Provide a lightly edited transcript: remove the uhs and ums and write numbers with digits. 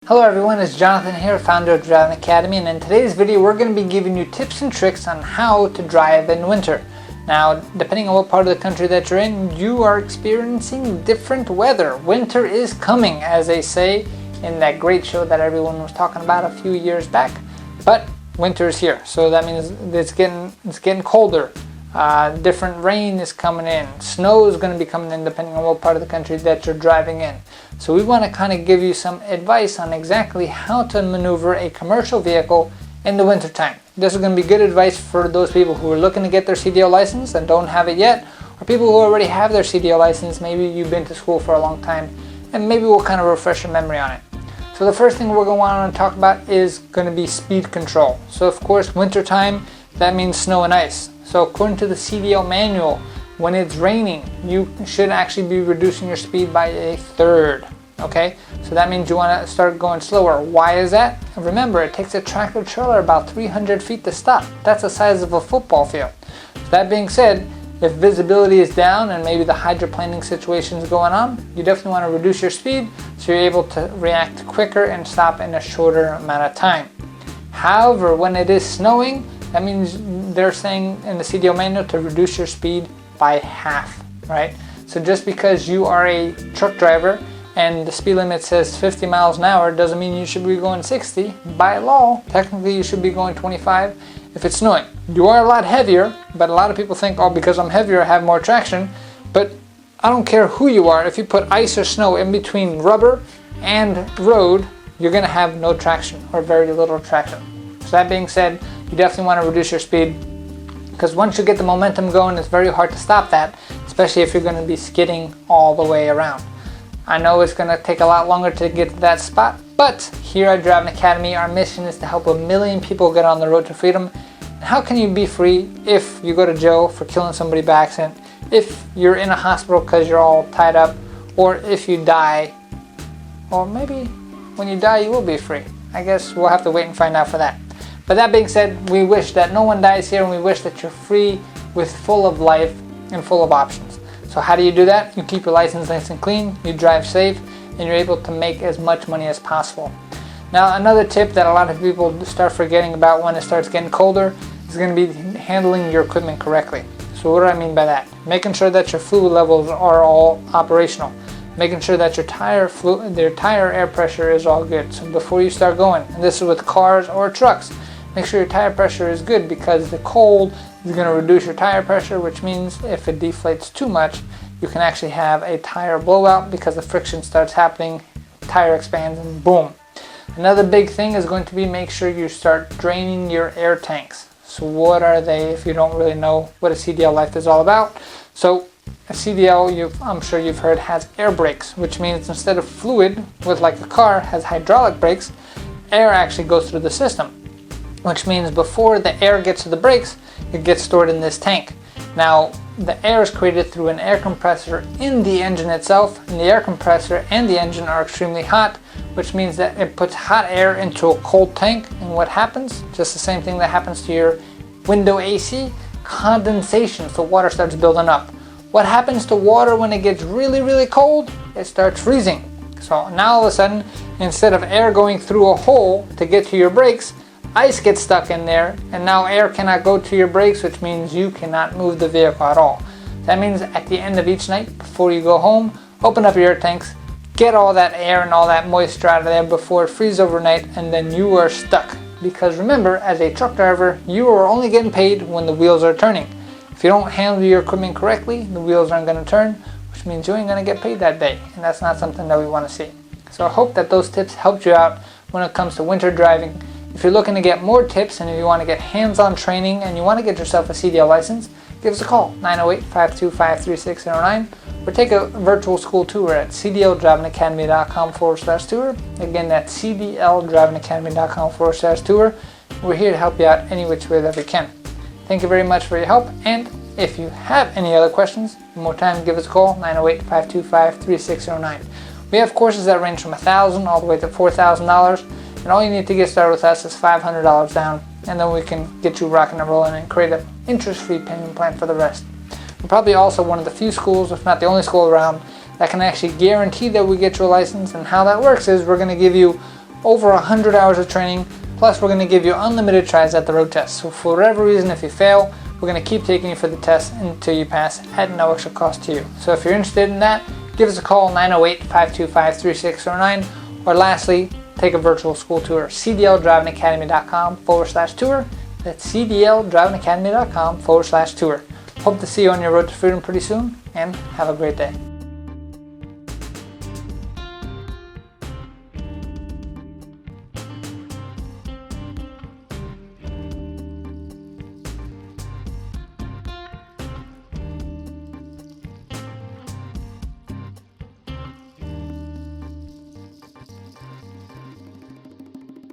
Hello everyone, it's Jonathan here, founder of Driving Academy, and in today's video we're going to be giving you tips and tricks on how to drive in winter. Now, depending on what part of the country that you're in, you are experiencing different weather. Winter is coming, as they say in that great show that everyone was talking about a few years back. But winter is here, so that means it's getting colder. Different rain is coming in. Snow is going to be coming in depending on what part of the country that you're driving in. So we want to kind of give you some advice on exactly how to maneuver a commercial vehicle in the winter time. This is going to be good advice for those people who are looking to get their CDL license and don't have it yet, or people who already have their CDL license. Maybe you've been to school for a long time, and maybe we'll kind of refresh your memory on it. So the first thing we're going to want to talk about is going to be speed control. So of course, winter time, that means snow and ice. So according to the CDL manual, when it's raining, you should actually be reducing your speed by a third. Okay, so that means you want to start going slower. Why is that? Remember, it takes a tractor trailer about 300 feet to stop. That's the size of a football field. So that being said, if visibility is down and maybe the hydroplaning situation is going on, you definitely want to reduce your speed so you're able to react quicker and stop in a shorter amount of time. However, when it is snowing, that means they're saying in the CDL manual to reduce your speed by half, right? So just because you are a truck driver and the speed limit says 50 miles an hour doesn't mean you should be going 60. By law, technically you should be going 25 if it's snowing. You are a lot heavier, but a lot of people think, oh, because I'm heavier I have more traction. But I don't care who you are, if you put ice or snow in between rubber and road, you're gonna have no traction or very little traction. So that being said, you definitely want to reduce your speed, because once you get the momentum going, it's very hard to stop that, especially if you're going to be skidding all the way around. I know it's going to take a lot longer to get to that spot, but here at Driving Academy, our mission is to help 1 million people get on the road to freedom. And how can you be free if you go to jail for killing somebody by accident, if you're in a hospital because you're all tied up, or if you die, or maybe when you die you will be free. I guess we'll have to wait and find out for that. But that being said, we wish that no one dies here, and we wish that you're free with full of life and full of options. So how do you do that? You keep your license nice and clean, you drive safe, and you're able to make as much money as possible. Now, another tip that a lot of people start forgetting about when it starts getting colder is going to be handling your equipment correctly. So what do I mean by that? Making sure that your fluid levels are all operational. Making sure that your tire air pressure is all good. So before you start going, and this is with cars or trucks, make sure your tire pressure is good, because the cold is going to reduce your tire pressure, which means if it deflates too much, you can actually have a tire blowout because the friction starts happening, tire expands, and boom. Another big thing is going to be make sure you start draining your air tanks. So what are they if you don't really know what a CDL life is all about? So a CDL, I'm sure you've heard, has air brakes, which means instead of fluid with like a car has hydraulic brakes, air actually goes through the system. Which means before the air gets to the brakes, it gets stored in this tank. Now, the air is created through an air compressor in the engine itself, and the air compressor and the engine are extremely hot, which means that it puts hot air into a cold tank, and what happens? Just the same thing that happens to your window AC, condensation, so water starts building up. What happens to water when it gets really, really cold? It starts freezing. So now all of a sudden, instead of air going through a hole to get to your brakes, ice gets stuck in there, and now air cannot go to your brakes, which means you cannot move the vehicle at all. That means at the end of each night, before you go home, open up your air tanks, get all that air and all that moisture out of there before it freezes overnight, and then you are stuck. Because remember, as a truck driver, you are only getting paid when the wheels are turning. If you don't handle your equipment correctly, the wheels aren't going to turn, which means you ain't going to get paid that day, and that's not something that we want to see. So I hope that those tips helped you out when it comes to winter driving. If you're looking to get more tips and if you want to get hands-on training and you want to get yourself a CDL license, give us a call, 908-525-3609, or take a virtual school tour at cdldrivingacademy.com/tour. Again, that's cdldrivingacademy.com/tour. We're here to help you out any which way that we can. Thank you very much for your help, and if you have any other questions, one more time, give us a call, 908-525-3609. We have courses that range from $1,000 all the way to $4,000. And all you need to get started with us is $500 down, and then we can get you rocking and rolling and create an interest-free payment plan for the rest. We're probably also one of the few schools, if not the only school around, that can actually guarantee that we get your license. And how that works is we're going to give you over 100 hours of training, plus we're going to give you unlimited tries at the road test. So for whatever reason, if you fail, we're going to keep taking you for the test until you pass at no extra cost to you. So if you're interested in that, give us a call, 908-525-3609, or lastly, take a virtual school tour, cdldrivingacademy.com/tour. That's cdldrivingacademy.com/tour. Hope to see you on your road to freedom pretty soon, and have a great day.